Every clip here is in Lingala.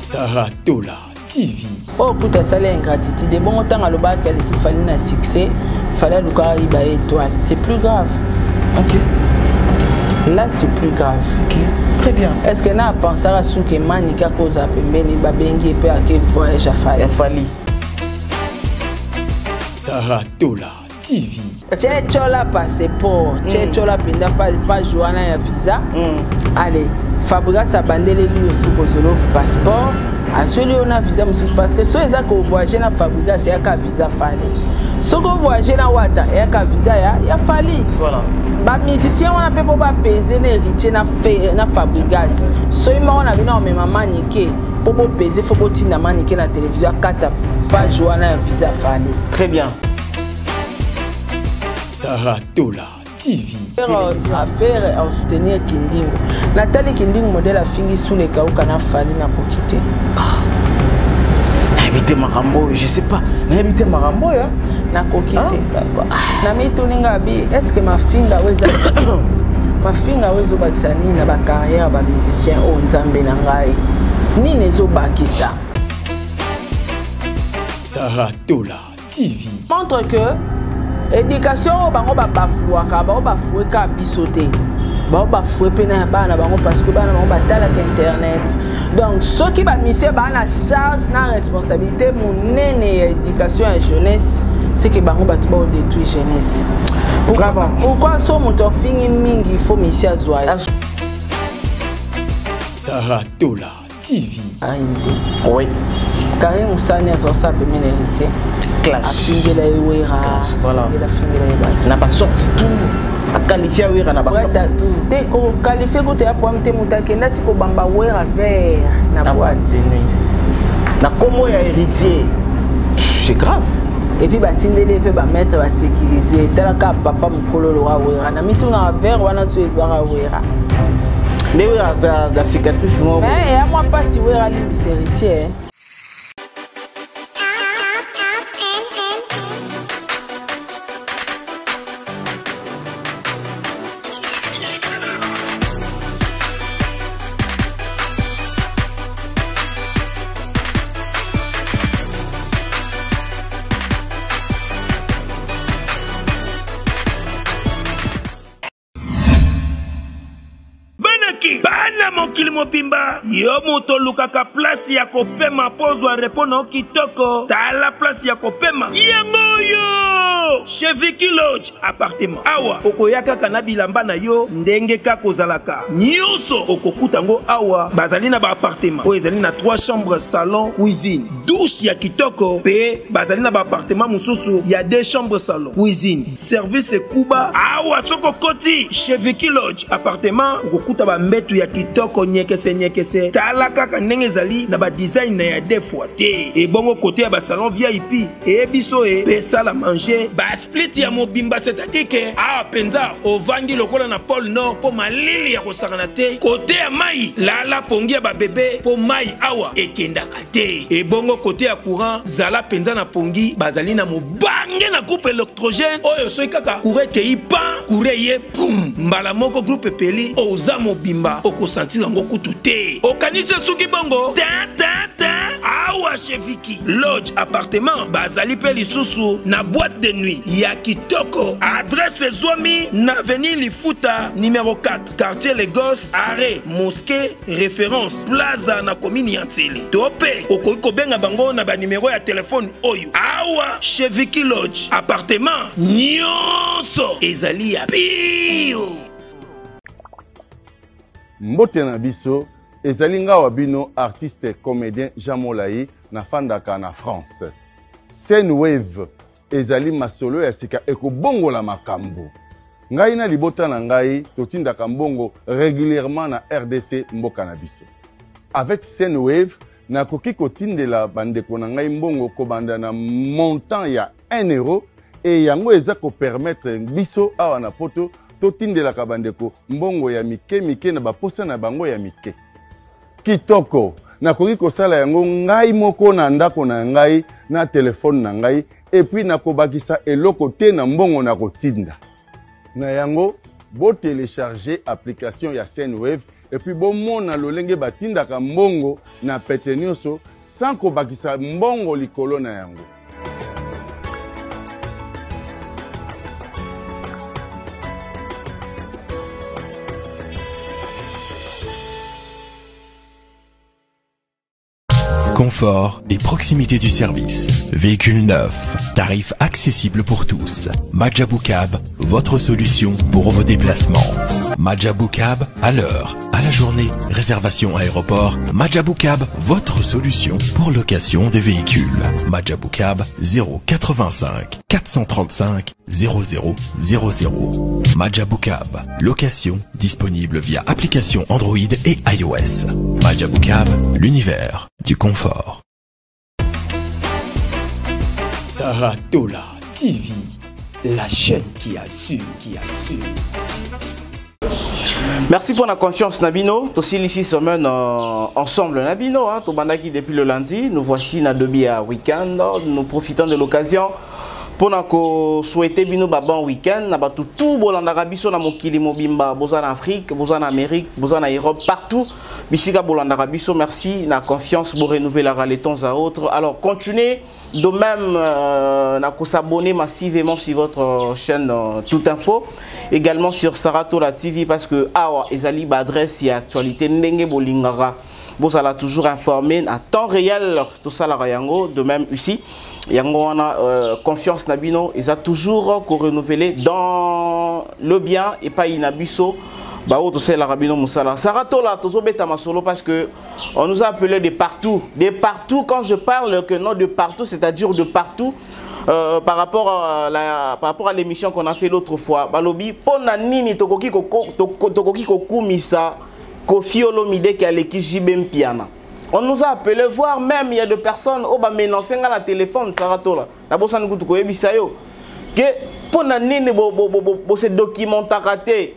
Sarah Tola TV. Oh, écoute, ça c'est ingratitude. Bon, autant à l'obak qu'il fallait un succès, fallait le cas il étoile. C'est plus grave. Ok. Là, c'est plus grave. Ok. Très bien. Est-ce que n'a pensé à ce que manika cause à pembeni babengi pe à quel voyage a fallu? Il fallait. Sarah Tola TV. Tchéchola passeport, tchéchola pinda pas joana ya visa. Allez, Fabrice a bandé les lieux sous Bozolo passeport. À celui on a visa monsieur parce que ceux qui ont voyagé na Fabrice c'est un visa fallu. Ceux qui ont voyagé na Wata et un visa ya fallu. Voilà. Ba musicien on a pas pour peser les héritiers na Fabrice. Ceux qui on a vu na même maniqué pour peser faut que tu na maniqué na télévision 4 pas joana ya visa fallu. Très bien. Sarah Tola TV. Affaire à soutenir Kindingo. Nathalie Kindingo modèle a fini sous les cas où qu'on a fallu n'a pas quitté. Habité Marambo, je sais pas. Habité Marambo ya. N'a pas quitté. Na mi toninga bi est-ce que ma finga weza ma finga wezo bakisani na ba carrière ba musicien o nzambe na ngai. Ni nezo bakisa. Sarah Tola TV. Montre que éducation bango ba bafuaka ba bafoué ka bisoté ba bafoué pena bana bango parce que bana bango batala internet donc ceux qui ba misé ba na charge na responsabilité monene éducation et jeunesse c'est que bango ba tuba détruire jeunesse vraiment pourquoi so moto fini mingi il faut misé azoya Sarah Tola TV. Oui. Karim Moussani a sorti peu minérité. Clash. Voilà. N'a pas sorti tout. A qualifié à Wera n'a pas sorti tout. Dès qu'on qualifie que tu as pour me moutaké, n'a tu ko bamba Wera vert na boîte. Na comment y a héritier. C'est grave. Et puis batindele pe ba mettre ba sécuriser. Tala ka papa mukolo lo wa Wera. Na mitu na vert wana so ezara Wera. Mais Wera da cicatrice moi. Mais et à moi pas si Wera li héritier. Bana mokili mobimba yo moto lukaka place ya kopema pozwa repono kitoko tala place ya kopema yango yo chez Vicky Lodge appartement awa okoyaka kana bilamba na yo ndenge ka kozalaka nyonso okokutango awa bazali na ba appartement o ezali na 3 chambres salon cuisine douche ya kitoko pe bazali na ba appartement mususu ya 2 chambres salon cuisine service kuba awa soko koti chez Vicky Lodge appartement okokuta ba mbetu ya kitoko nyekese tala kaka ndenge ezali na ba design na ya defwa te e bongo côté ya ba salon VIP e biso e pesa la manger ba split ya mobimba c'est-à-dire que a penza ovandi lokola na pôle nord po malili ya kosakana te côté ya mai la pongi ya ba bébé po mai awa ekendaka te e bongo côté ya courant zala penza na pongi bazali na mobange na coupe électrogène oyo soki kaka courant ke ipa courant ye boum mbala moko groupe peli oza mobimba okosentir yango kutu te okanisa suki bongo awa chez Vicky Lodge appartement bazali pe lisusu na boîte de nuit ya kitoko adresse Zomi na avenue Lifuta numéro 4 quartier Lagos arrêt mosquée référence plaza na commune ya Ntseli tope okoki kobenga bango na ba numéro ya téléphone oyo awa chez Vicky Lodge appartement nyonso ezali ya bio. Mbote na biso ezali ngawa bino artiste comédien Jean Molayi na fandaka na France. Scène Wave ezali masolo ya sika ekobongola makambo. Ngai na libota na ngai totindaka mbongo régulièrement na RDC mboka na biso. Avec Scène Wave nakoki kotindela bandeko na ngai mbongo kobanda na montant ya 1 euro et yango eza ko permettre biso awa na poto totindela kabandeko mbongo ya mike na baposa na bango ya mike. Kitoko nakoki kosala yango ngai moko na ndako na ngai na telefone na ngai et puis nakobakisa eloko te na mbongo na kotinda. Na yango bo télécharger application ya Scène Wave et puis bomona lolenge batindaka mbongo na pete nyonso sans kobakisa mbongo likolo na yango. Confort et proximité du service. Véhicule neuf, tarif accessible pour tous. Majabou Cab, votre solution pour vos déplacements. Majabou Cab, à l'heure, à la journée, réservation aéroport. Majabou Cab, votre solution pour location des véhicules. Majabou Cab, 085 435 0000. Majabou Cab, location disponible via application Android et iOS. Majabou Cab, l'univers du confort. Saratola TV, la chaîne qui assure, Merci pour la confiance, Nabino. Aussi, ici, semaine ensemble, Nabino. Hein, Tobandaki depuis le lundi. Nous voici Nadobi à week-end. Nous profitons de l'occasion pour nous souhaiter un bon week-end. Nous tout bon en Arabie, na mokili mobimba, en Afrique, en Amérique, en Europe, partout. Bisika en Arabie, merci. La confiance pour renouveler les temps à autres. Alors, continuez de même s'abonner massivement sur votre chaîne Tout Info. Également sur Saratola TV parce que awa ezali adresse et actualité ndenge bolingara. Vous allez toujours informer à temps réel tout ça la yango. De même ici, yango on a confiance nabino. Ils ont toujours renouvelé dans le bien et pas inabiso. Bah tout ça la rabino musala. Saratola tozo beta masolo parce que on nous a appelé de partout. De partout quand je parle que non de partout, c'est-à-dire de partout. Par rapport à l'émission qu'on a fait l'autre fois, Balobi, pona nini tokoki kokumisa Kofi Olomide qui a l'équipe JB Piana. On nous a appelé voir même il y a des personnes au bas menacer dans la téléphone Saratola. La bossa nous ko ebisayo. Que pona nini bo se documentarate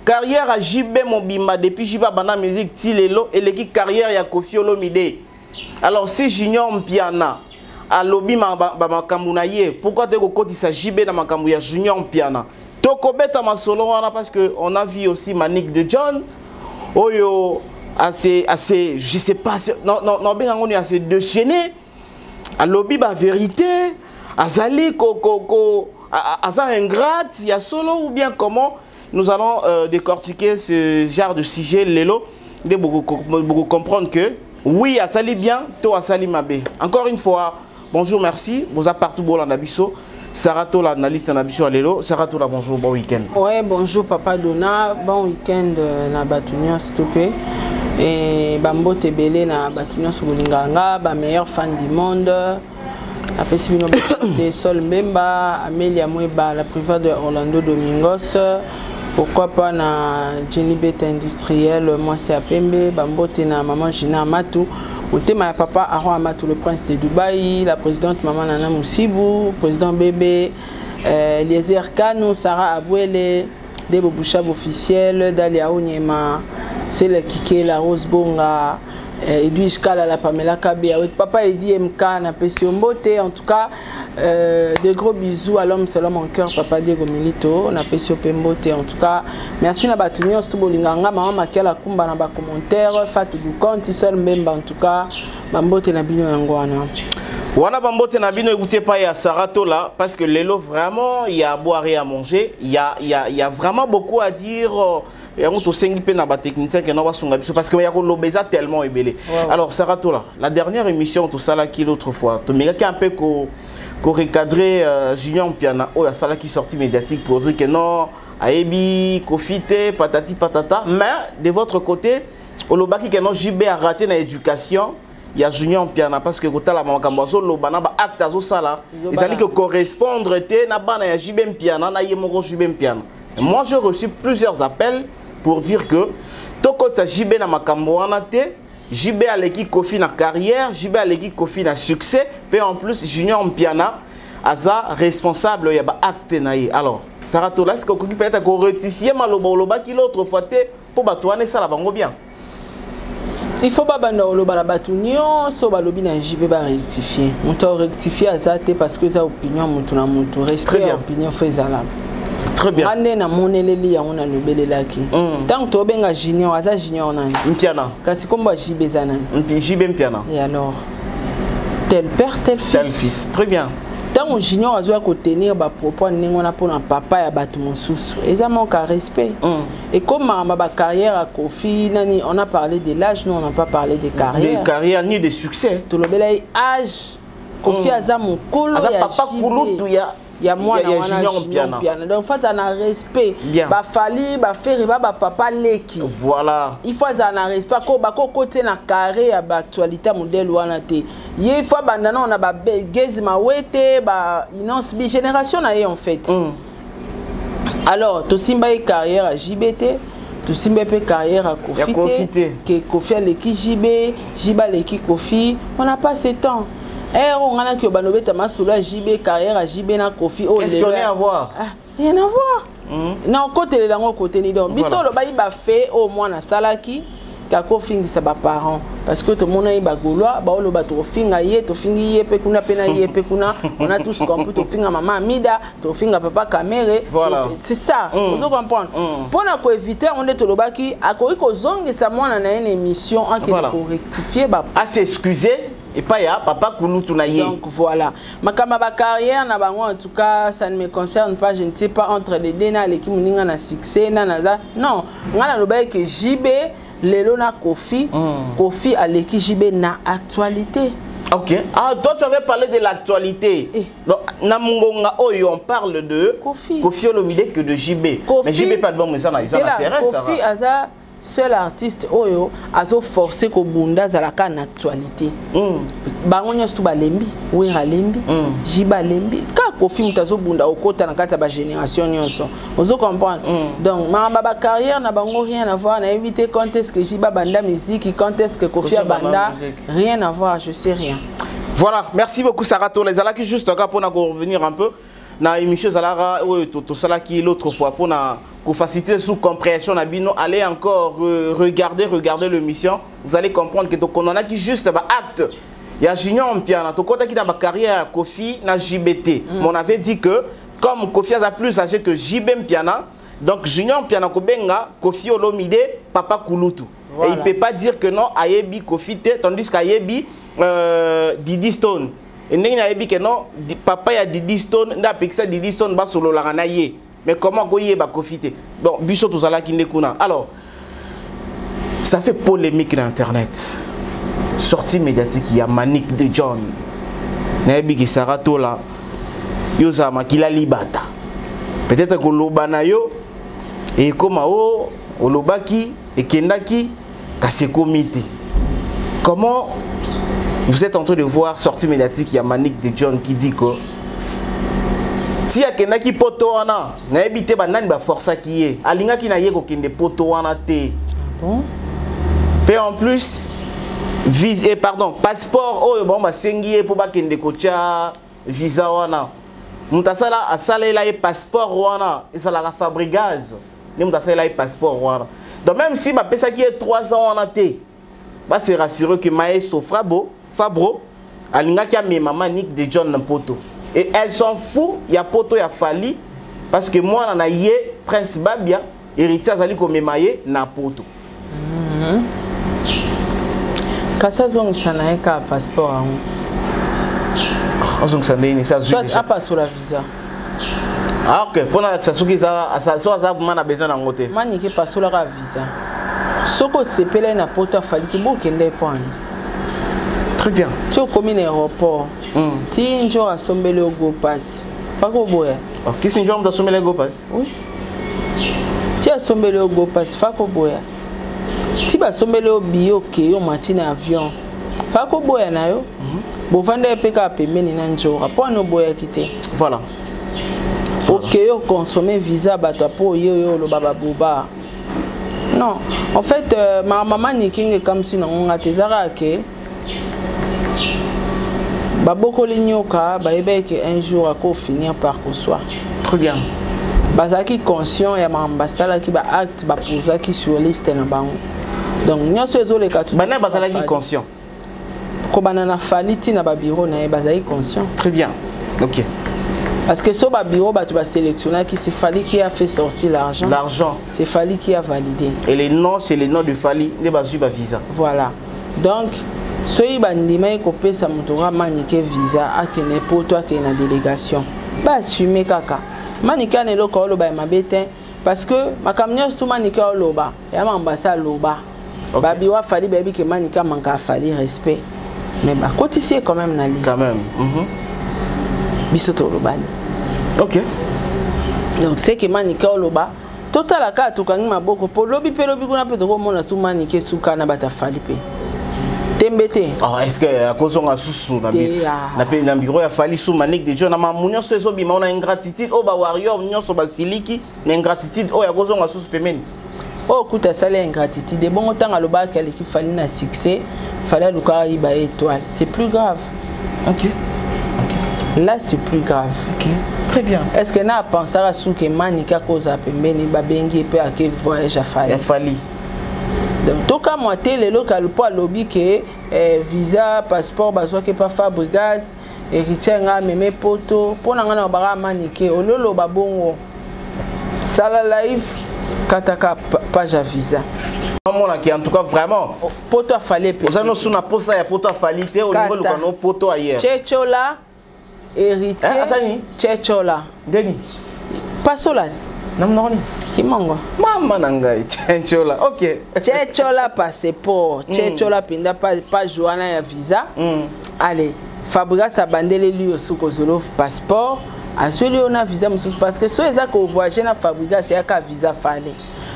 carrière à JB Mobimba depuis JB Bana musique Tilelo et l'équipe carrière ya Kofi Olomide. Alors si Junior Piana à lobby makambunaye pourquoi tu es s'agit dans makambuya Junior Piana toko beta masolo wana parce que on a vu aussi Manik de John oyo assez je sais pas non ben on est assez déchaîné à lobby ba vérité azali asa ingrate ya solo ou bien comment nous allons décortiquer ce genre de sujet lelo de beaucoup comprendre que oui azali bien to azali mabe encore une fois. Bonjour, merci. Vous êtes partout pour l'anabiso. Saratola, analyste d'anabiso à l'élo. Saratola, bonjour, bon week-end. Ouais, bonjour, Papa Dona. Bon week-end na Batunion, s'il te plaît. Et Bambo Tebele na Batunion Soulinganga, ma meilleure fan du monde. Après, si vous avez Sol Mbemba, Amélia Moueba, la privée de Orlando Domingos. Pourquoi pas na Jenny Bet Industriel, moi c'est à Pembe, Bambo Tena, Maman Gina Matou. Au thème à papa Aaron Amatou, le prince de Dubaï, la présidente Maman Nana Moussibou, président Bébé, Eliezer Kanou, Sarah Abouele, Debo Bouchab officiel, Dalia Onyema, c'est le Kike, la Rose Bonga, Edwige Kala, la Pamela Kabia, papa Edi MK, na Pession Beauté, en tout cas, de gros bisous à l'homme, c'est l'homme en cœur, papa Diego Milito, na Pession Pemboté, en tout cas, merci na Batunion, Sto Bolinganga, maman Makiala Kumba na ba commentaire, Fatou Dukonti, seul Mbemba, en tout cas, Bambote na Bino Yangwana. Wana Bambote na Bino, écoutez pas, il y a Saratola, parce que l'élo, vraiment, il y a à boire et à manger, il y a vraiment beaucoup à dire. Et on te sengi pe na ba technicien que non va songa biso parce que ya ko lobeza tellement ébélé. Alors Saratola, la dernière émission tout ça là qui l'autre fois, tu mets un peu ko recadrer Junior Piana oh ya ça là qui sorti médiatique pour dire que non aebi kofite patati patata mais de votre côté olobaki que non JB a raté na éducation. Il y a Junior Piana parce que quand la maman zo lobana ba acte azo sala ils allaient que correspondre te na bana ya JB Piana na yemoko JB Piana. Moi j'ai reçu plusieurs appels pour dire que toko ta JB na makambo wana te JB a l'équipe Kofi na carrière, JB a l'équipe Kofi na succès, et en plus Junior Mpiana aza responsable ya ba acte na ye. Alors Saratola est-ce que vous peut être rectifier maloba qui l'autre fois te pour batouane ça la bango bien. Il faut pas bando lo bala batunion so balobi na JB ba rectifier. On t'a rectifier azate parce que ça opinion mutu na mutu respect opinion faut ezala. Très bien. Ande na moneleli ya ona lobelelaki. Tant to benga junior, aza junior nani. Mpiana. Kasi komba JB zanani. JB Mpiana. Et alors tel père, tel fils. Tel fils. Très bien. Tant que junior a besoin de tenir ba propos n'engona pour na papa ya batu mosusu. Ils ont manque à respect. Et comme ma carrière à Kofi nani, on a parlé de l'âge, nous on n'a pas parlé de carrière. De carrière ni de succès. Tout le bel âge. Kofi aza mon kolo ya papa kulutu ya moi na junior piano. Donc faut un respect. Ba fali ba faire ba papa leki. Voilà. Il faut un respect ko ba côté na carré ya ba actualité modèle wana te. Il faut bandana on a ba gezi mawete ba inonce bi génération na en fait. Alors to simba carrière à JBT, to simba pe carrière à Kofi que Kofi a leki JB leki Kofi, on n'a pas ce temps. On a que Banobeta Masula JB carrière à JB na Kofi. Qu'est-ce qu'on a à voir? Rien à voir. Non, côté de côté ni donc. Biso le baï ba fait au moins na salaki. Kako fingi sa ba parents parce que tout le monde a ba goloa ba lo ba to finga ye to fingi ye pe kuna pena ye pe kuna on a tous compris to finga maman Amida to finga papa Kamere. Voilà. C'est ça. Vous comprendre. Pour na ko éviter on est to lobaki akori ko zongi sa mwana na une émission en qui ko rectifier ba à s'excuser. Et pas ya papa Kulutu na ye. Donc voilà. Ma carrière na bango en tout cas ça ne me concerne pas, je ne sais pas entre les deux na l'équipe muninga na succès na naza. Non, ngana loba que JB lelo na Kofi, Kofi à l'équipe JB na actualité. OK. Ah toi tu avais parlé de l'actualité. Donc na mungonga oyo on parle de Kofi Olomide que de JB. Mais JB pas de bon mais ça m'intéresse ça. Kofi aza seul artiste oyo azo forcé ko bunda zalaka na actualité. Bango nyosto balembi, wera lembi, jiba lembi. Ka Kofi mutazo bunda okota na kata ba génération nyonso. Ozo comprendre. Donc ma carrière na bango rien à voir, na éviter quand est-ce que jiba banda musique, quand est-ce que Kofi banda rien à voir, je sais rien. Voilà, merci beaucoup Sarah Touré. Zalaki juste pour revenir un peu na émission Zalara to salaki l'autre fois pour faciliter sous compréhension nabino, allez encore regarder l'émission, vous allez comprendre que on en a qui juste acte. Il y a Junior Mpiana, to kota qui na carrière Kofi na JBT. On avait dit que comme Kofi a plus âgé que JB Mpiana, donc Junior Mpiana kobenga Kofi Olomide papa Kulutu. Voilà. Et il peut pas dire que non Ayebi Kofi tandis qu'Ayebi Didi Stone. Et n'a Ayebi que non papa ya Didi Stone n'a pixé Didi Stone ba solo la ranaye. Mais comment goye ba profiter? Bon, biso tout ça là qui nekuna. Alors, ça fait polémique dans internet. Sortie médiatique, il y a Manic de John. Naebi ki Sarato là. Yo sa makila libata. Peut-être que lobana yo et comme olobaki et kendaki kase komité. Comment vous êtes en train de voir sortie médiatique, il y a Manic de John qui dit que si ya kenda ki poto wana na ebite banani ba força ki ye alinga ki na ye ko kende poto wana te. Bon. Pe en plus vise et pardon passeport oyo bon ba sengi pour ba kende ko tia visa wana. Mutasala asalela e passeport wana et ça la fabrigaz. Ne mutasala e passeport wana. Donc même si ba pesa ki est 3 ans wana te. Ba se rassurer que maestro Fabro alinga ki a me maman Nick de John na poto. Et elles s'en foutent, il y a poto, il y a Fali, parce que moi, on a yé, Prince Babia, héritier Azali Komemaye, na poto. Kasa zong sana eka passeport. Zong sana ni ça. Soit à pas sur la visa. Ah ok, pour la ça souki ça ça comment on a besoin d'en côté. Mani qui passe sur la visa. Soko sepele na poto Fali ki bo kende point. Très bien. Tu as commis l'aéroport. Tu as un jour à sommer le go pass. Pas que boya. Qui c'est un jour à sommer le go pass? Oui. Tu as sommer le go pass. Pas que boya. Tu as sommer le bio qui est au matin avion. Pas que boya na yo. Bon vendre PK à payer ni un jour. Après no boya quitter. Voilà. Ok yo consommer visa bato pour yo le baba boba. Non. En fait ma maman ni king comme si non on a tes arake. Baboko Lignoka, un jour à finir par soi. Très bien. Bazaki conscient et ambassadeur qui va acte poser qui sur liste na bango. Donc nous sommes les quatre. Bana bazaki conscient. Ko banana faliti na ba bureau na bazaki conscient. Très bien. OK. Parce que sur le bureau, tu vas sélectionner qui c'est Fali qui a fait sortir l'argent. L'argent. C'est Fali qui a validé. Et les noms, c'est les noms de Fali, ne va suivre visa. Voilà. Donc, ceux qui ont coupé sa motora maniqué visa à qui n'est pas toi qui est en délégation. Bah, assumer kaka. Manika n'est pas le ba mabete parce que ma camion tout manika loba. Et ma ambassade loba. Babi wa Fali baby que manika manque Fali respect. Mais bah, côté ici quand même na liste. Quand même. Bisoto loba. Ok. Donc c'est que manika loba. Total la carte quand ma boko pour lobby kuna peut ko mona sou maniké suka na bata Fali pe. Tembete. Ah, est-ce que à cause on a sous na bureau ya Fali sous manik de jona ma munyo so bi ma on a ingratitude o ba warrior munyo so ba siliki na ingratitude o ya cause on a sous pemeni. Oh kuta sala ingratitude bon autant à loba qu'elle qui Fali na succès, fallait le cas ba étoile. C'est plus grave. OK. Là c'est plus grave. OK. Très bien. Est-ce que na pensé à sou que manika cause a pembeni ba bengi pe à que voyage à Fali. Ya Fali. Donc, tout cas, moi, le local pour lobby que visa, passeport, bazoa que pas Fabregas, héritier nga meme poto, pour n'anga bara manique, au lolo babongo, sala live, kataka page à visa. En tout cas, vraiment. Poto a fallu. Vous avez nous na posa ya poto a fallu te au niveau de nos poto ailleurs. Tchéchola, héritier. Asani. Tchéchola. Deni. Pasola. Namnoni. Kimongo. Mama nangai. Tchéchola. OK. Tchéchola passeport. Tchéchola pinda pas Joana ya visa. Allez, Fabregas a bandé lui aussi kozolo passeport. A celui on a visa mususu parce que so eza ko voyager na Fabregas ya ka visa Fali.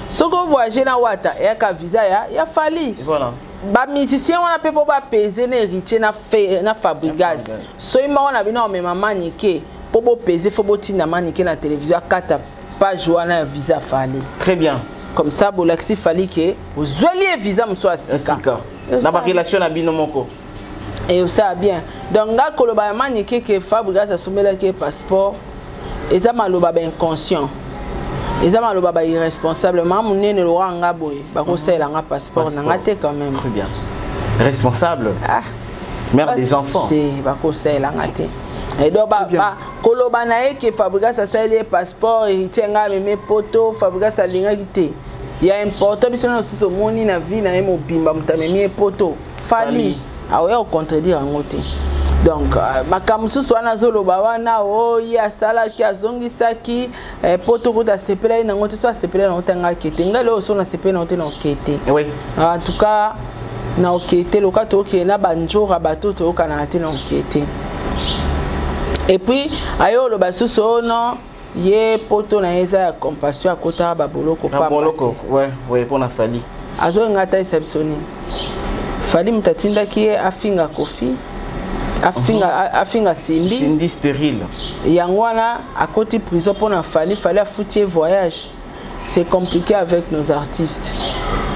So ko voyager na Wata ya ka visa ya Fali. Voilà. Ba musicien on a pe po ba peser na héritier na Fabregas. So ima on a bino même maniqué po bo peser fo bo tina maniqué na télévision kata pas Joana ya visa Fali. Très bien. Comme ça Bolaxi Fali que vous alliez visa muso asika. Na ba relation na bino moko. Et ça bien. Donc là koloba maniqué que Fabregas a soumis le passeport et ça maloba ben inconscient. Et ça maloba ba irresponsable. Maman ne le ranga boy. Ba ko ça nga passeport nga te quand même. Très bien. Responsable. Ah. Mère des enfants. Ba ko ça nga te. Et donc ba koloba na que Fabregas a ça le passeport et tienga meme poto Fabregas a linga kité. Il y a important biso na sous moni na vie na mo bimba mutamemi poto. Fali. Ah ouais, au contredire en côté. Donc, makamusu swana zolo bawana o ya sala ki azongi saki poto kuta sepela na ngote so sepela na otanga kete ngale o so na sepela na otena kete. Oui. En tout cas, na okete lokato ke na banjora batoto kana tena okete. Et puis ayo lo basuso no ye poto na eza ya compassion akota baboloko pa. Baboloko, ouais, pour na Fali. Azo ngata exceptionnel. Fali mtatinda qui afinga kofi afinga Cindy stérile yangwana à côté prison pour na Fali a foutre voyage. C'est compliqué avec nos artistes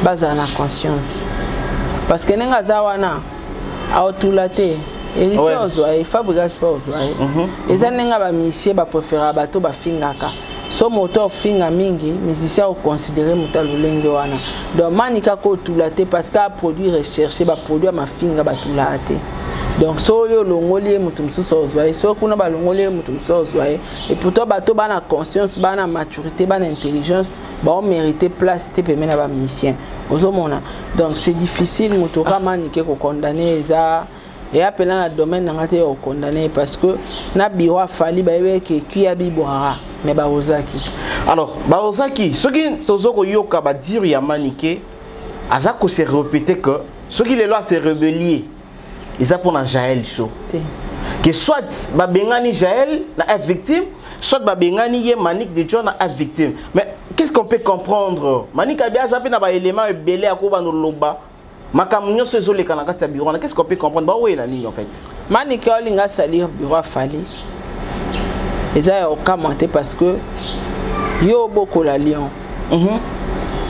basa na conscience parce que nenga zawana aotulate héritier ozwa Fabregas pas ozwa eza nenga ba misie ba préférer bato ba fingaka so moto finga mingi musicien au considérer mutalo lenge wana donc manika ko tulate parce que produit recherché ba produit ma finga ba tulate donc so yo longoli mutu mususu ozwa so kuna ba longoli mutu mususu ozwa et pourtant bato bana conscience bana maturité bana intelligence ba on mériter place te pemena ba musicien ozomona donc c'est difficile mutu ka manike ko condamner ça et appeler dans le domaine n'angate au condamné parce que na biro Fali ba ebe ke kuya biboara mais ba ozaki alors ba ozaki ce qui tozoko yoka ba dire ya maniké azako se répéter que ce qui les lois se rebellier ils a pour na Jaël show que soit ba bengani Jaël na victime soit ba bengani ye Manik de John na victime mais qu'est-ce qu'on peut comprendre Manik a bien zappé na ba élément belé akoba no loba makamunyo sezo le kana kati bureau qu'est-ce qu'on peut comprendre ba ouais la ligne en fait Manik olinga salir bureau Fali eza au commenter parce que yo beaucoup la Lyon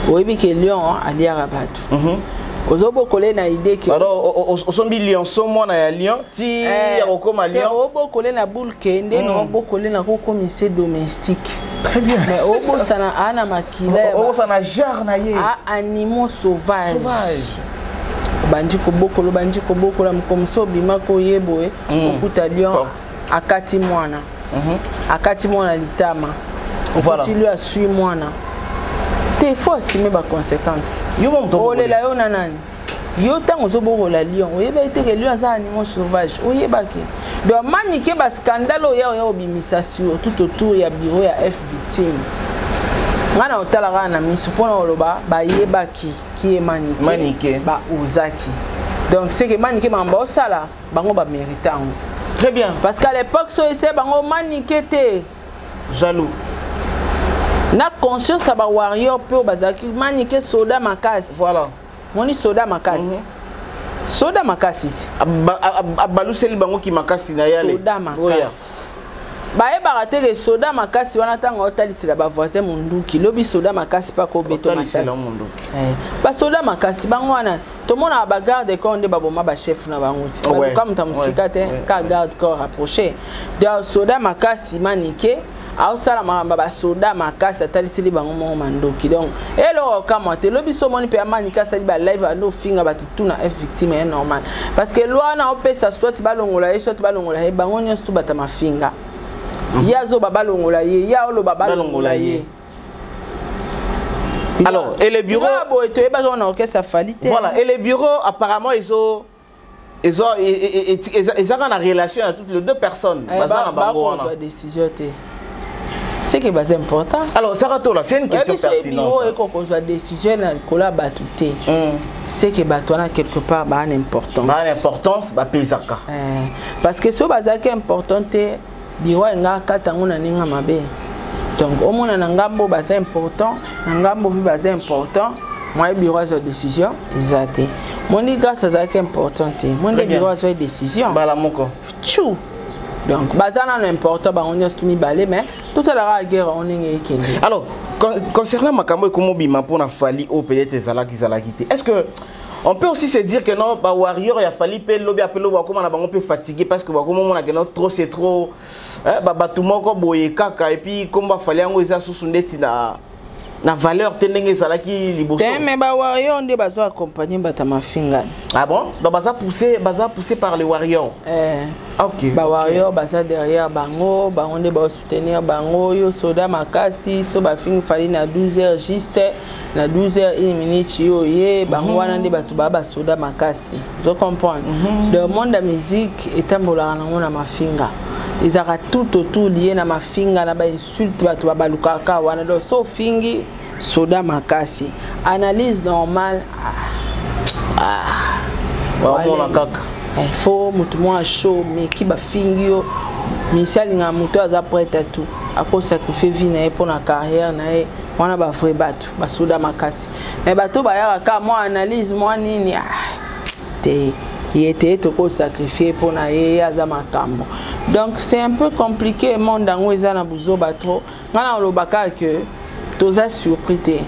oui que Lyon ali arabato ozo bokole na idée que alors osombi Lyon so mona ya Lyon ti ya kokoma Lyon o bokole na boule kende no bokole na ko commissaire domestique. Très bien. Mais obo sana ana makila obo sana jar na ye animaux sauvages banji ko bokolo la mkomso bima ko yeboe okuta Lyon akati mwana akati mwana litama Voilà. tu lui as su mwana te faut assumer ba conséquences Yo mon to. olela yo nanani yo tango ozobokola lion oyeba ete ke lion aza animal sauvage oyebaki donc manike ba scandale oya obimisa sur tout autour ya bureau ya F victime ngana otalaka na miso mpona oloba bayebaki ki e manike ba ozaki donc c'est que manike bango baosala bango bamérite yango Très bien. parce qu'à l'époque so ese bango manike te Jaloux. na conscience ya bawarrior mpe bazalaki manike soda makasi Voilà. moni soda makasi soda makasi ti Abaluseli bango ki makasi na yale. soda makasi bayebaka te ke soda makasi wana ntango otalisela bavoisin monduki lobi soda makasi mpa kobeto makasi basoda makasi bango wana tomonaka bagarde corps nde baboma bachef na bango ti baluka moto ya mosika te ka garde corps rapproché donc soda makasi manike aosala makambo basoda makasi ataliseli bango moko mandoki donc eloko okamwa te lobi so omoni mpe ya manike asali balive ando ofinga bato tuna f victime ye normal parce que loi wana opesa soit balongola ye soit balongola ye bango nyonso tu bata mafinga ye azoba balongola ye ye aoloba balongola ye. Alors, et les bureaux... Voilà, et les bureaux, apparemment, ils ont en relation à toutes les deux personnes. C'est que c'est important. Alors, Sarato, c'est une question pertinente. C'est que quelque part, il y a une importance. Il y a une importance, parce que ce qui est important, bureau est important. Donc, au moins, un gambo est important, un gambo est important. Moi, le bureau a une décision, exact. Mon grâce à ça qui est important. Mon bureau a une décision. Tchou. Donc, bazana est important, on est tout mis balé, mais tout à la guerre, on est alors, concernant Makambo et comment Bima pour la Fali au peut-être est-ce que on peut aussi se dire que non, bah warrior il a fallu payer lobby appeler lobby comment on peut fatigué parce que bah comment on a que non trop c'est trop bah tout le monde comme boye kaka et puis comme bah fallait en ça sous na valeur tenenge zalaki liboso mais ba warrior on dit bazo accompagner batama finga ah bon donc baza poussé par les warriors OK ba warrior baza derrière bango ba on dit ba soutenir bango yo soda makasi so ba fin fali na 12h juste na 12h1 yo ye bango wana ndi batu ba soda makasi vous comprenez le monde de la musique etambola na mafinga ils ont tout autour lié na mafinga na ba insulte batu ba balukaka wana do so fingi soda makasi analyse normale il faut mutu mwa show mais qui ba fingi yo misali nga mutu aza prêt tout ako sacrifier vie na pour na carrière na wana ba vrai batu ba soda makasi mais batu ba yaka ka moi analyse moi nini te il était tout sacrifié pour naïe azamakambo. Donc c'est un peu compliqué mon dango ezana buzo batro ngana lobaka que toza surpris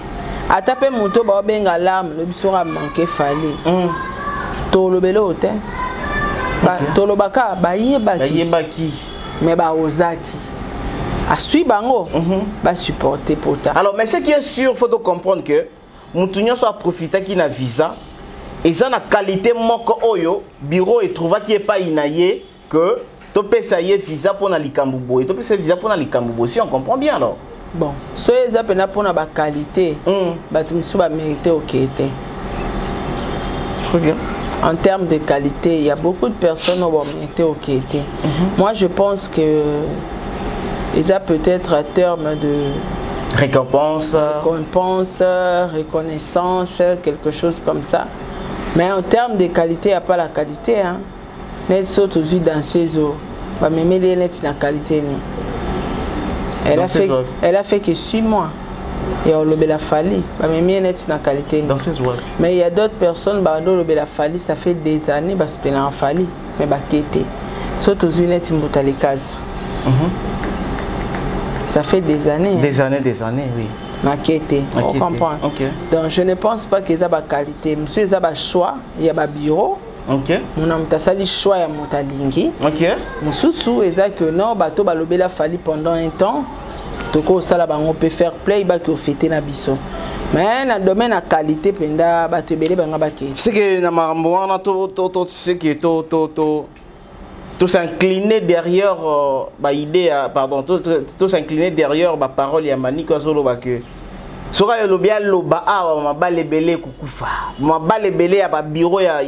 atape moto ba benga larme le bisora manqué fallait to lobelo te ba to lobaka ba yebaki mais ba ozaki a sui bango ba supporter pour ta. Alors mais ce qui est sûr faut comprendre que mutunyo soit profiter qui na visa. Et ça, la qualité moko oyo bureau et trouva qui est pas inaye que tu peux essayer visa pour na likambubo et tu peux essayer visa pour na likambubo si on comprend bien alors. Bon, soyez ça pena pour na ba qualité, ba tu msu ba mériter OK té. Très bien. En termes de qualité, il y a beaucoup de personnes qui vont mériter OK té. Moi je pense que ils a peut-être à terme de récompense, reconnaissance, quelque chose comme ça. Mais en termes de qualité, il n'y a pas la qualité. Hein. Net saute aux yeux dans ses eaux. Mais les net la qualité. Elle a fait que 6 mois. Et on l'a fallu. Mais net la qualité. Dans ses eaux. Mais il y a d'autres personnes qui ont fallu. Ça fait des années parce que l'on a fallu. Mais qui était. Saute aux yeux net les cases. Ça fait des années. Des années, oui. Maquette, on comprend. Okay. Donc je ne pense pas qu'ils aient la qualité. Monsieur, ils ont le choix, il y a un bureau. Ok. Mon homme a le choix, il y a mon talingi. Ok. Mon sous-sous, ils ont que non, bateau balobé la fallu pendant un temps. Toko ça on peut faire play, bah que fêter na biso. Mais dans le domaine de la qualité, penda bateau belé banga baké. C'est que na marambo na to c'est que to tout s'incliner derrière idée pardon tout s'incliner derrière parole ya Maniko Azolo que sera le bien loba ma balebele kukufa ma balebele ya ba bureau ya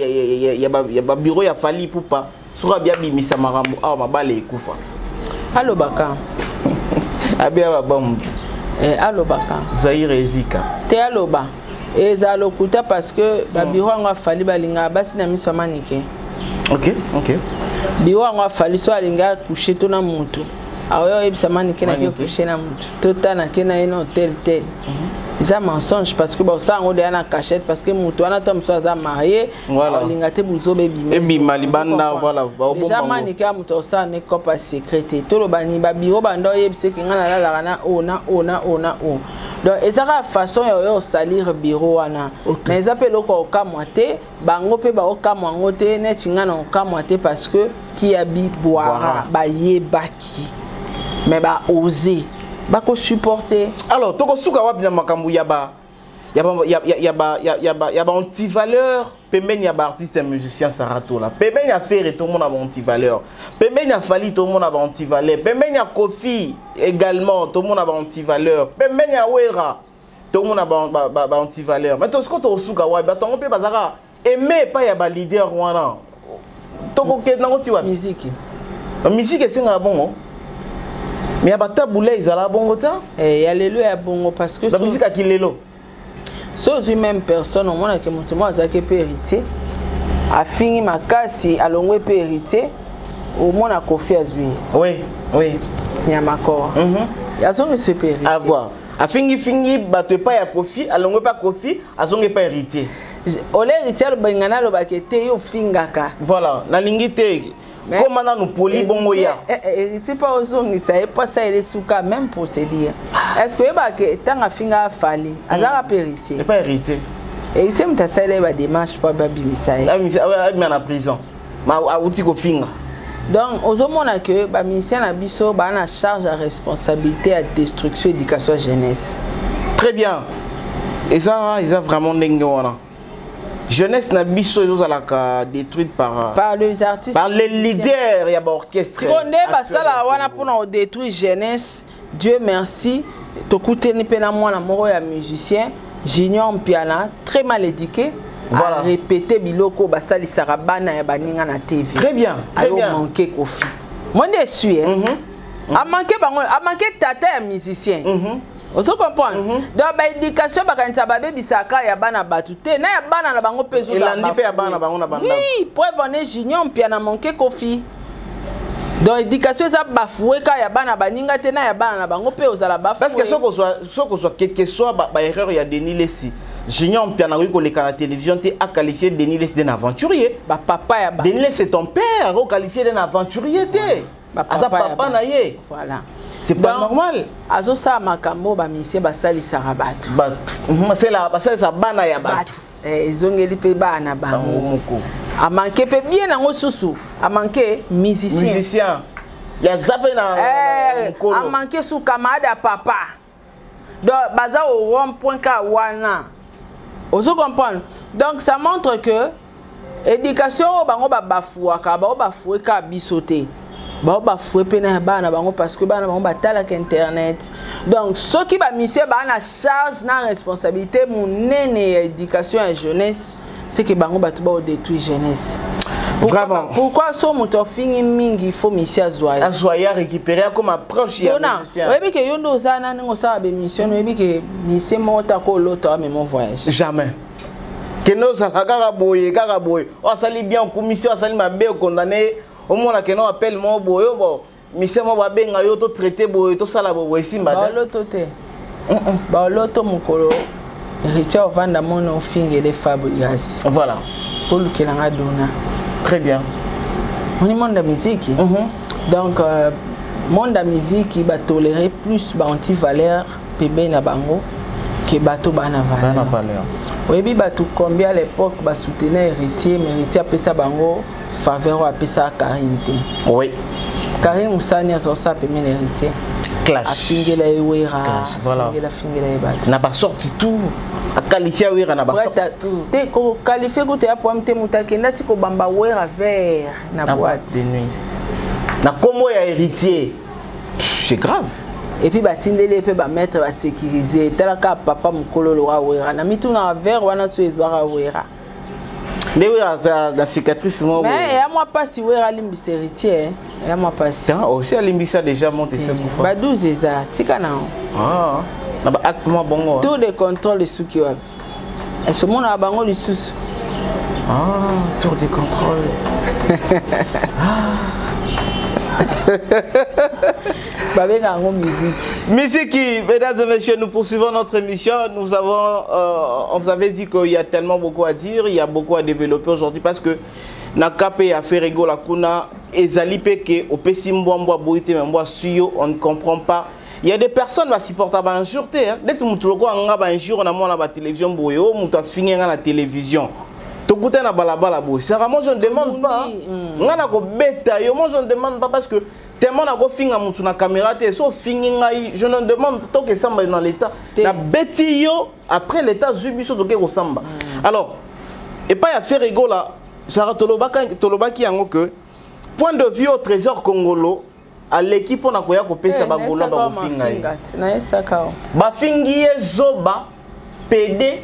bureau ya fali pupa sera bien bimisa marambo ma bale kufa allo baka abia ba bom allo baka Zaire Ezika te allo ba ezalo kuta parce que ba bureau nga fali balinga basi na miso manike. OK Biwa nga fali so alinga coucher to na mutu ayo ebisa manike na ke coucher na mutu tota na ke na ino hotel tel ça mensonge parce que bon ça on est en cachette parce que mutu ana tom so za marié alinga te buzo bebi malibanda voilà déjà manike mutu ça ne ko pas secrété to lo bani ba biro bando yebise ke ngana la na ona donc ezaka façon yo salir bureau wana mais ça peut loko ka moité bango pe ba oka mwangote net ngana oka moité parce que qui abi boira ba yebaki mais ba oser ba ko supporter alors toko suka wapi na makambu yaba anti-valeur pemben ya ba artiste et musicien Sarato là pemben ya faire tout le monde a anti-valeur pemben ya fali tout le monde a anti-valeur pemben ya Kofi également tout le monde a anti-valeur pemben ya Wera tout le monde a anti-valeur mais tout ce que to suka wapi ba tongo pe bazaka aimer pas ya ba leader wana toko ke nango ti wapi musique c'est bon mais ya batabula izala bongo ta ya lelo ya bongo parce que la musique a kilelo soz même personne au monde que mutumo azake pe héritier a fini makasi alongwe pe héritier au monde a Kofi azui oui nyamakor ya zonge se pe héritier avoir a fini bato pa ya Kofi alongwe pa Kofi azonge pa héritier ole héritier lo bangana lo bakete yo fingaka voilà na lingite comment nous poli bongo ya héritier pas ozongi ça est pas ça il est souka même procédure est-ce que ba que tanga finga fali azaka pe héritier pas héritier héritier mtasale ba démarche pas ba bimisai mais en prison ma outi ko finga donc ozomona que ba ministère na biso ba na charge à responsabilité à destruction éducation jeunesse très bien et ça ils ont vraiment ndengona jeunesse na biso ezozalaka détruite par les artistes par les leaders ya ba orchestre sikonde basala wana pona détruire jeunesse. Dieu merci tokuteni pena mwana moko ya musicien Junior Mpiana très mal éduqué voilà. A répéter biloko basali sarabana ya baninga na TV très bien manqué Kofi moi déçu a manqué bango a manqué tata ya musicien on se comprend donc ba éducation bakanisa ba bebisaka ya bana batu te na ya bana na bango pezo la ndipe ya bana bango na banda oui preuve on est Junior Mpiana manqué Kofi donc éducation ça bafoué ka ya bana baninga te na ya bana na bango pe ozala bafoué parce que soko soit quelque soit ba erreur ya Denis Lessi Junior Mpiana ko le la télévision te a qualifié Denis Lessi d'un aventurier ba papa ya Denis Lessi c'est ton père ko qualifié d'un aventurier te asa papa na ye voilà c'est pas normal azo sa makambo ba misien ba sali sarabatu c'est la ba sali sa bana ya batu ezongeli pe bana bango a manqué pe bien nango susu a manqué musicien ya zape na a manqué sous camarade à papa donc baza au rond-point ka wana ozo comprendre donc ça montre que éducation bango ba bafouaka ba bafoué ka bisoté ba foué pena bana bango parce que bana bango batala internet donc ceux qui ba musicien ba na charge na responsabilité monene éducation et jeunesse c'est que bango batu ba détruire jeunesse vraiment pourquoi so moto fini mingi il faut musicien azoya récupérer comme approche ya musicien oui que yondo za na ngo sa ba mission oui que musicien mota ko l'autre mais mon voyage jamais que nous ça kaka boye on sali bien commission sali mabe condamné au moins que non appelle mon boyo bon mission mo ba benga yo to traiter boyo to sala boyo simba ba l'autre te ba l'autre mukolo héritier vanda mono fingele Fabrice voilà pour le kelanga dona très bien on est monde de musique donc monde de musique il va tolérer plus ba anti-valeur pembe na bango que bato bana valeur oui bi bato combien à l'époque ba soutenir héritier mais héritier a pesa bango faveur a pesa Karine oui Karine Moussani a ça pembe héritier clash a fingela Wera voilà la fingela bato n'a pas sorti tout a qualifié Wera n'a pas sorti tout te ko qualifier ko te a pomme te mutaki ndati ko bamba Wera vers na boîte de nuit Na como ya héritier. C'est grave. Et puis batindeli pe ba mettre ba sécuriser talaka papa mukolo lo awera na mitu na ver wana so ezara awera. Dewe la cicatrice moi. Mais ya moi pas si wera limbisa héritier. Ya moi pas si. Tiens, aussi limbisa déjà monté ça pour ba 12 eza tika na. Ah. Na ba acte moi bongo. Tout de contrôle de suki wa. Et ce monde a bango lisusu. Ah, tour de contrôle. Musique, mesdames et messieurs, nous poursuivons notre émission. On vous avait dit qu'il y a tellement beaucoup à dire, il y a beaucoup à développer aujourd'hui parce que Nakape a fait rigoler la kuna ezali peke au pesimbo mbo boite mbo suyo, on ne comprend pas. Il y a des personnes qui supportent la injurté. Dès que vous avez un jour, on a la télévision, vous avez fini la télévision. Tout le monde balabala boy. Moi je ne demande pas. Moi je ne demande pas parce que tellement na go finga mutu na caméra te so finga je ne demande pas que ça dans l'état. Na beti yo après l'état zubiso to ke samba. Alors et pas y a faire rigoler là. Sarah Toloba qui yango que point de vue au trésor congolo à l'équipe on a koya ko pesa ba gola ba finga. Na esaka. Ba fingi zoba PD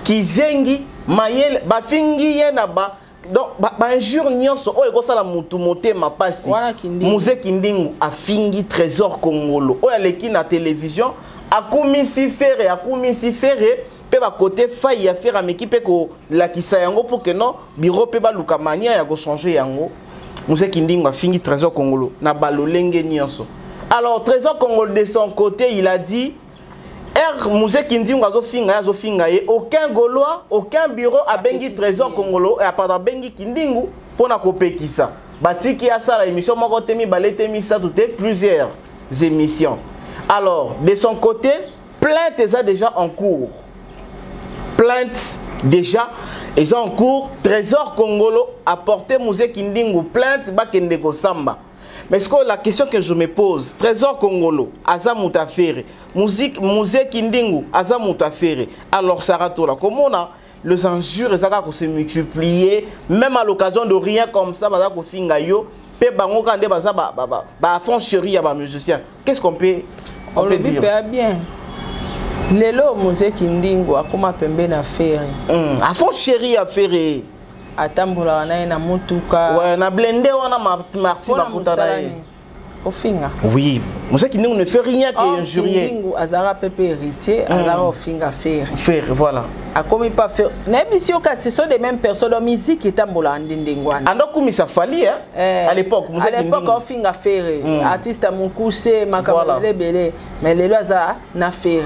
kizengi mayele ba fingi ye na ba donc ba injure nyonso o ekosala mutu motema pasi Musée Kindingu a fingi trésor congolo o ya leki na télévision akumisi ferre pe ba côté faille ya faire ameki pe ko la kisa yango pour que non biro pe ba luka mania ya go changer yango Musée Kindingu a fingi trésor congolo na balolenge nyonso. Alors trésor congolo de son côté il a dit Musée Kindingu azofinga ye aucun Gaulois, aucun bureau a bengi trésor congolo et à part bengi Kindingu pour na kopekisa. Batiki a ça la émission moko temi baletemi ça tout plusieurs émissions. Alors de son côté, plainte est déjà en cours. Plainte déjà est en cours. Trésor congolo a porté Musée Kindingu plainte bakende ko samba. Mais ce que la question que je me pose, trésor congolo, Azamuta Ferre, Musée Kindingu, Azamuta Ferre, alors Sarah Tola, comment on a les injures et ça va se multiplier, même à l'occasion de rien comme ça, bah ça finga yo, pe bango kande bah ça bah fond chéri à bah musicien. Qu'est-ce qu'on peut dire? Bien. Lelo Musée Kindingu, akoma pembe na Ferre. À fond chéri à Ferre. Atambola wana na mutuka ouais na blende wana marti bakutana ye ofinga oui Musée Kindingu ne fait rien que injurier Kindingu azara pepe héritier azara ofinga faire voilà a commis pas faire n'émission que ce sont les mêmes personnes de musique qui tambola ndingwana andoko ça fallait à l'époque Musée Kindingu à l'époque ofinga faire artiste mukuse makamele belé mais les loza na faire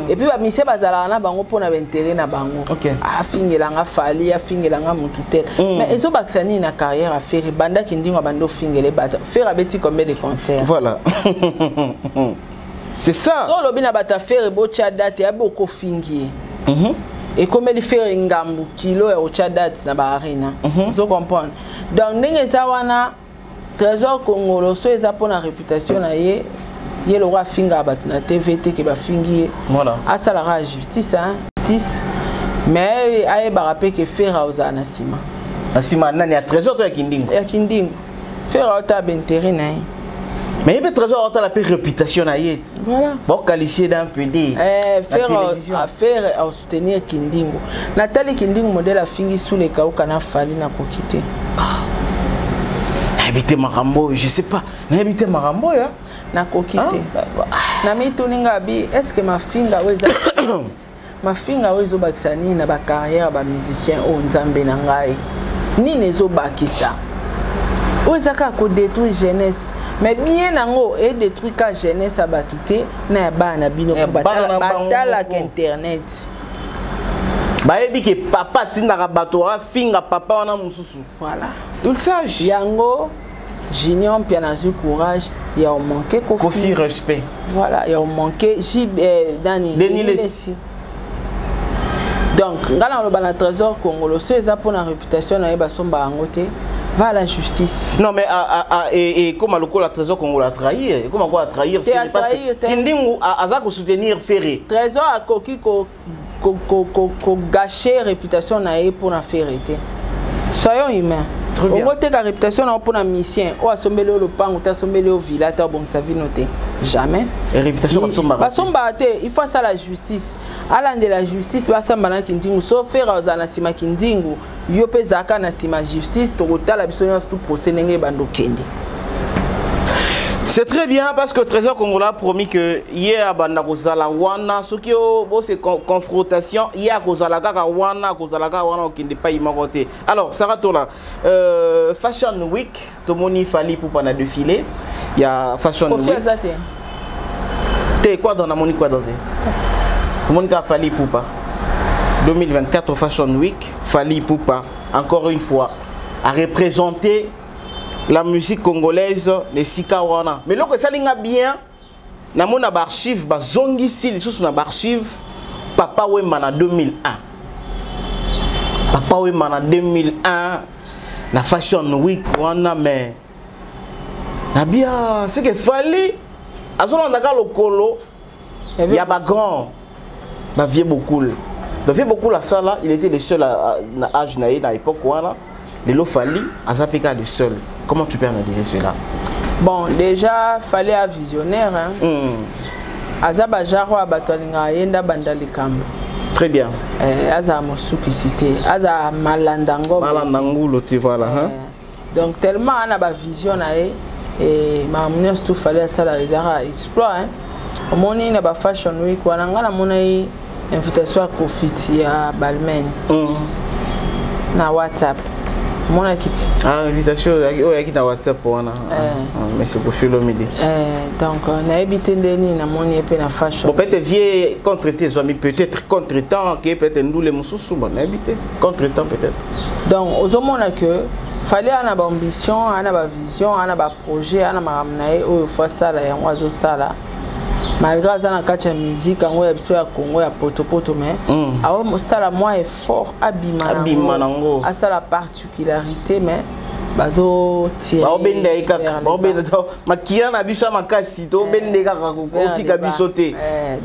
et puis ba mission bazala na bango pona intérêt na bango a fingelanga fali a fingelanga mututel mais ezo baksani na carrière à faire banda Kindingu bando fingele bata faire abeti combien de concerts voilà c'est ça solo bina bata faire bocha date ya boko fingier et comme il fait ngambu kilo ya ocha date na ba arena vous comprenez donc ndenge za wana trésor congolo so eza pona réputation na ye le roi finga bat na TVT ke ba fingier voilà à salara justice justice mais aye ba rappeler que faire oza na sima nani ya trésor to ya Kindingu faire auta benteri na mais il y a trésor la réputation na yet voilà bon qualifié d'un PD faire à soutenir Kindingu Nathalie Kindingu modèle a fini sous les kauka na fali na kokité habité Marambo je sais pas na habité Marambo ya na kokité na mituninga bi est-ce que ma finga weza ma finga wezo bakisani na ba carrière ba musicien o nzambe na ngai ni nezo bakisa ozaka ko détruire jeunesse mais bien nango et détruire ka jeunesse a batute na bana bino batala internet bayebi ke papa tindaka bato finga papa wana mususu voilà tout sage yango Junior Pianazu courage il y a manqué Kofi respect voilà il y a manqué Dani donc ngala lo bana trésor congolo so eza pour la réputation na yeba somba angote va à la justice. Non mais et comment le trésor congolo a trahi et comment quoi a trahir Kindingu a soutenir Ferré. Trésor a coquille ko gâcher réputation na pour la Ferré. Soyons humains. Très bien. On te ka réputation na pour un mission. O asombele le pan ou t'asombele au village ta bon sa vie noté. Jamais. Et réputation ba somba te, il faut ça la justice. Ala de la justice ba samba na kindingu sauf faire aux na sima kindingu. Yo pe zaka na sima justice to kotala biso nyonso tout procès nenge bando kende. C'est très bien parce que Trésor Congolais a promis que hier à Banda Kozala Wana, ce qui est c'est confrontation, hier Kozala Wana au Kinde pas imagoté. Alors, Sarah Tola, Fashion Week, Tomoni Fali pour pas défiler. Il y a Fashion Week. T'es quoi dans la moni quoi dans Tomoni Fali pour pas. 2024 Fashion Week, Fali pour pas. Encore une fois, à représenter la musique congolaise, les Sikawana. Mais lorsque ça linga bien, na mon archive, ba zongi si les choses na archive, Papa Wemba na 2001. Papa Wemba na 2001, la Fashion Week wana mais na bien, c'est que Fali, azona ndaka lokolo, il y a ba grand, ba vieux beaucoup. Ba vieux beaucoup la sala, il était le seul à âge na l'époque wana. Lelo Fali, Azapeka le seul. Comment tu peux analyser cela? Bon, déjà, fallait un visionnaire. Azaba Jaro Abatolinga Yenda Bandalikambo. Très bien. Aza Mosukicité, Aza Malandango. Malandango, tu vois là. Donc, tellement on a une vision, et ma monnaie, tout fallait ça la exploit. Au moment où il y a Fashion Week, on a une invitation à Kofiti à Balmain. Na WhatsApp. Mon akiti. Ah, invitation à WhatsApp pour mais c'est pour le midi. Donc, on a habité na mon épée na fashion. Peut-être vieux contre tes amis, peut-être contre temps, que peut-être nous les moussous, on a habité contre temps peut-être. Donc, aux hommes que fallait avoir ambition, avoir vision, avoir projet, avoir amener au fois ça là, on oiseau ça là. Malgré ça, on a musique, on a besoin de Congo, à poto mais ça la moi est fort abîmant. À ça la particularité mais bazo tirer.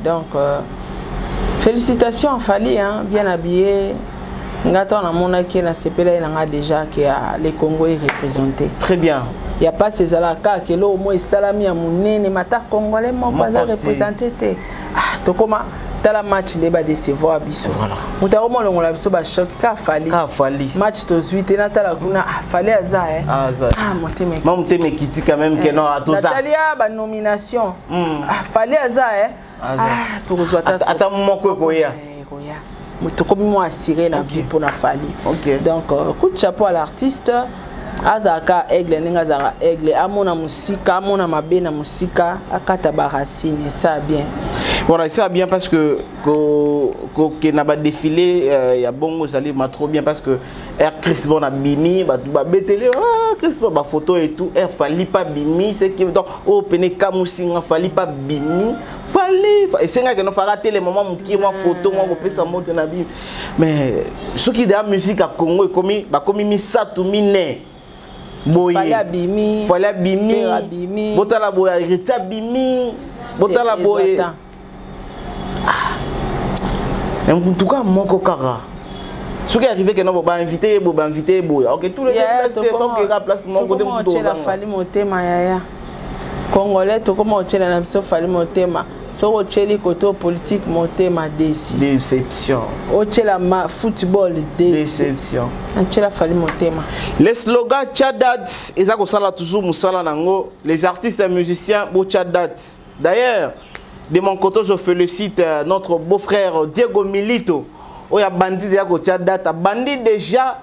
Donc félicitations Fali hein, bien habillé. Ngato na mona qui na sepela na déjà que les Congo est représenté. Très bien. Il n'y a pas ces alaka qui là au moins salami à mon mata congolais mon pas représenté. Ah to comment dans la match débat décevoir biso. Voilà. Muta au moins on l'a biso ba choc ka Fali. Match to 8 et Natala kuna Fali aza hein. Ah monteme. Monteme kiti quand même que non à tout ça. Natalia ba nomination. Fali aza hein. Ah to rezoa ta. Ata mo ko ya. Muto comme moi assuré la vie pour la Fali. Donc coup de chapeau à l'artiste. Azaka aigle n'engazara aigle amona musika amona mabena musika akata barasine ça bien. Voilà, ça bien parce que na ba défilé ya bongo sali ma trop bien parce que Air Chris bon a bimi ba betele Chris ba photo et tout Air Fali pas bimi c'est qui donc au pene kamusinga Fali pas bimi Fali et c'est nga que no fara télé moment muki moi photo moi ko pesa moto na bimi mais ce qui de la musique à Congo comme mi satu mine Fala bimi, botala boya, reta bimi, botala boya. En tout cas, mon cocara. Ce qui est arrivé que nous avons invité, boya. Ok, tous les deux font que la place mon côté mon dos. La fali motema yaya. Congolais, tout comme on tient la nation fali motema. So o cheli côté politique motema déception. O chela football déception. On chela fali motema. Les slogans Tchadat, ils ont ça toujours musala nango. Les artistes et musiciens bo Tchadat. D'ailleurs, de mon côté je félicite notre beau-frère Diego Milito. Oya bandit Diego Tchadat, bandit déjà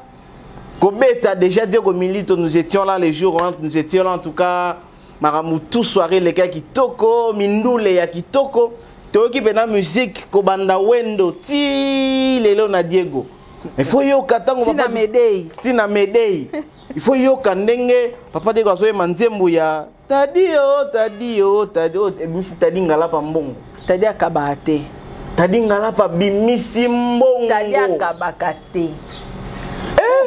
Kobeta déjà Diego Milito, nous étions là les jours nous étions là en tout cas. Maramutu soirée les gars qui toko mindule ya kitoko toki pena musique ko banda wendo ti lelo na Diego mais faut yo katango tina medei il faut yo kandenge papa Diego azoye manzembu ya tadio bimisi tadinga la pa mbongo tadia kabate tadinga la pa bimisi mbongo tadia kabakate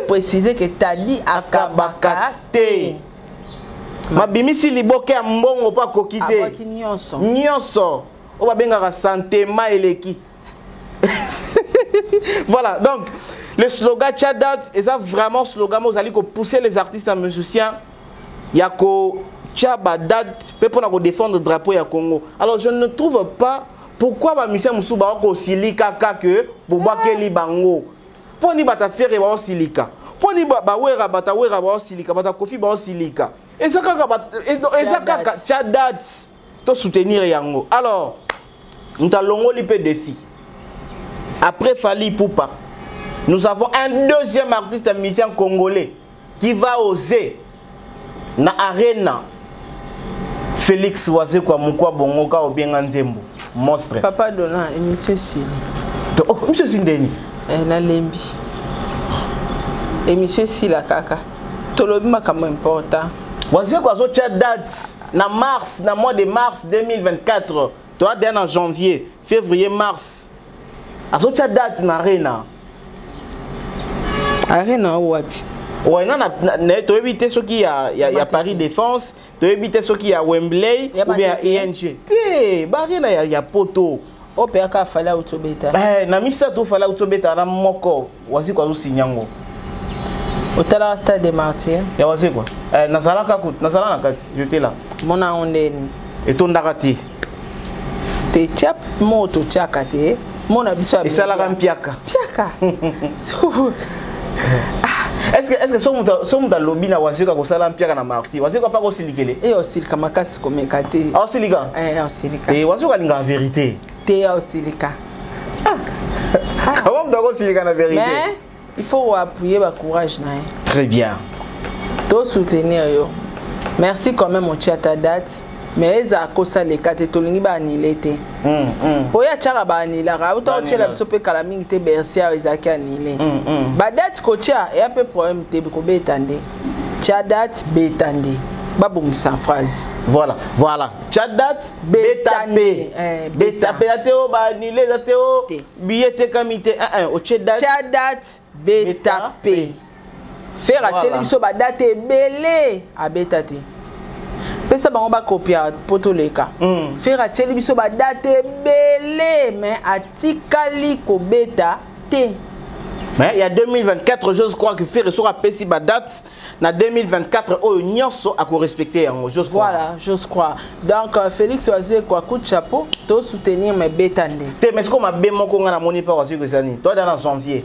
préciser que tadi akabakate mabimisi liboke ya mbongo pa kokite nyonso o ba benga santé ma eleki. Voilà donc Le slogan Tchadat, et ça vraiment slogan, vous allez pousser les artistes et musiciens. Il y a que Tchabadat, pour défendre le drapeau du Congo. Alors je ne trouve pas pourquoi les musiciens ne sont pas aussi lika que pour bakeli bango. Pour ni bata faire ba silika. Pour ni ba wera bata silika, bata kofi ba silika. Et ça kaka Tchadat to soutenir yango. Alors nous allons liper défi. Après Fally Ipupa, nous avons un deuxième artiste musicien congolais qui va oser na arena. Félix Oise kwa mukwa bongo ka obenga nzembo. Monstre. Papa Dona et monsieur Sili. Oh, monsieur Sindeni. Na lembi. Et monsieur Sila kaka. Tolobi makamo important. Oise kwa zo date na mars, na mois de mars 2024. Toi en janvier, février, mars. Azo date na arena. Arena wapi? Ouais, non, tu évites ce qui a Paris Défense, tu évites ce qui a Wembley ou bien ING. Il y a Poto. Au PK fala utobeta. Na misa to fala utobeta na moko. Wasi kwa Sinyango. Au tala stade de Martyrs. Ya wasi quoi? Nazala kakut, nazala nakati, j'étais là. Mona ondeni. Et ton darati. Te chap moto chakate. Mona biso. Et ça la rampiaka. Piaka. Est-ce que somme dans lobby na wasika ko sala mpia na marti wasika pas ko silikele et osilika makasi ko mekate ah osilika osilika et wasika linga vérité te osilika comment doit osilika na vérité mais il faut appuyer ba courage na très bien to soutenir yo merci quand même au Tchata date mais eza kosa le kate tolingi ba anilete oya tchara ba anila ra auto tchela biso pe kala mingi te bersia ezaki anile ba date ko tcha et un peu problème te ko betande tcha date betande ba bongisa phrase voilà tcha date betapé betapé ateo ba anile ateo billet kamite au tcha date betapé faire a tchela biso ba date belé a betate. Pesa bango ba copia poto leka. Faire a tcheli biso ba date belé mais atikali ko beta te. Mais il y a 2024 je crois que faire sera pesi ba date na 2024 o nyonso a ko respecter en je crois. Voilà, je crois. Donc Félix Oise quoi coup de chapeau, to soutenir mes betande. Te mais ce qu'on m'a bé mon konga na moni pas aussi que ça ni. Toi dans janvier.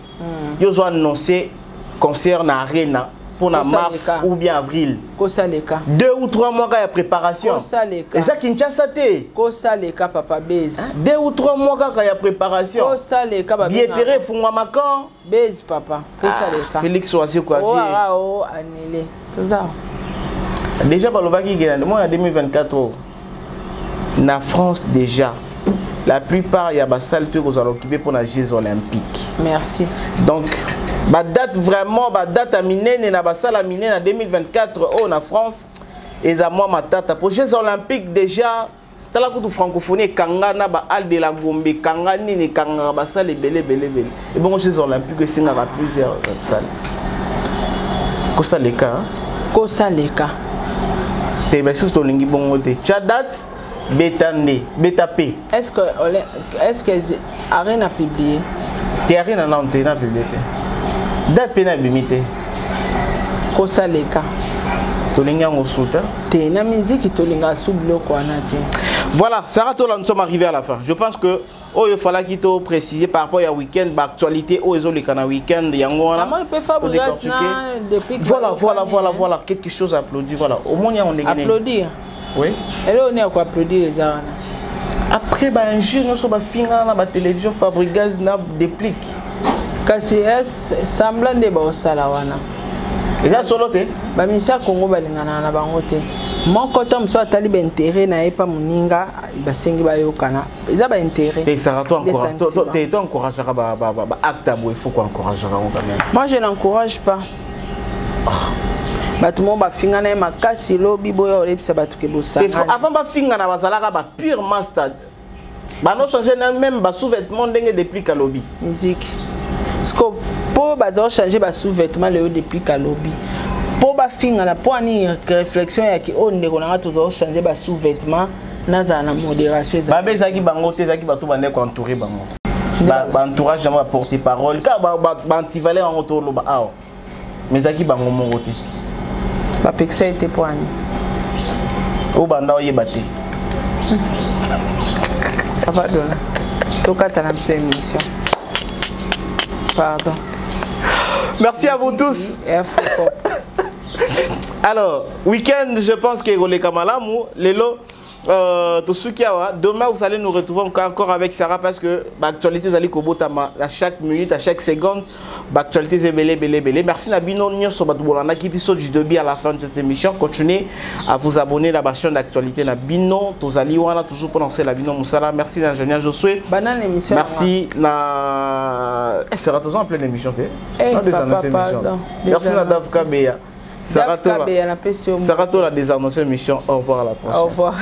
Yo zo annoncer concert na arena. Pour la mars ou bien avril. 2 ou 3 mois de préparation. Et ça qui Kinshasa te. Kosaleka papa base. 2 ou 3 mois de préparation. Kosaleka billetterie fungwa makan. Base papa. Kosaleka. Félix Oise quoi. Oh annulé. Tout ça. Déjà balobaki que moi en 2024 na France déjà. La plupart il y a des salles que vous allez occuper pour les Jeux olympiques. Merci. Donc ba date vraiment ba date à minene na ba salle à minene en 2024 oh na France et à moi ma tata pour Jeux olympiques déjà tala ko francophonie kanga na ba hall de la Gombe kanga nini kanga ba salle belé et bon Jeux olympiques c'est na plusieurs salles ko saleka te ba sous tolingi bongo te Tchadat betande betapé est-ce que arena publié te arena na antena publié date pena bimité kosaleka tolinga ngosuta te na musique tolinga sous bloc wana te. Voilà, Sarah Tola, nous sommes arrivés à la fin. Je pense que il fallait qu'il te préciser par rapport à week-end, actualité, les week-end, voilà, quelque chose à applaudir. Voilà, au moins on est gagné. Applaudir. Oui. Et là on est à quoi applaudir les arts. Après un jour nous sommes finir la télévision Fabrigaz n'a déplique. KCS semblant de bosala wana. Et ça solo te? Ba misia Congo balingana na bango te. Mon côté me soit tali ba intérêt na epa muninga ba sengi ba yokana. Eza ba intérêt. Et ça toi encourage ba acte il faut qu'on encourage quand même. Moi je n'encourage pas. Ba tout monde ba finga na makasi lobi boyo lepisa ba tuke bosanga. Avant ba finga na bazalaka ba pure master. Ba no changer même ba sous-vêtements ndenge depuis ka lobby. Musique. Parce que pour bazo changer ba sous-vêtements le depuis ka lobby. Pour ba finga na pour ni réflexion ya ki on ndeko na to changer ba sous-vêtements naza na modération. Ba bezaki bango te zaki ba to bande ko entourer bango. entourage na porter parole ka antivalé en retour lo ba aw mais aki bango mongote ba pexa était poani o banda o yebate pardon tokata na émission pardon. Merci à vous tous. Alors, week-end, je pense que les Kamalamu, les lots, tout ce qu'il y a, demain vous allez nous retrouver encore avec Sarah parce que l'actualité est Kobotama à chaque minute, à chaque seconde. L'actualité est belé. Merci Nabino Nyo Sobatoubolana qui puisse du début à la fin de cette émission. Continuez à vous abonner à la chaîne d'actualité Nabino. Tozali wana toujours pour lancer la Bino Moussala. Merci l'ingénieur Josué. Banane émission. Merci na. Sarah toujours en pleine émission. Merci Nadav Kabeya. Sarah Tola des annonceurs émission. Au revoir à la prochaine. Au revoir.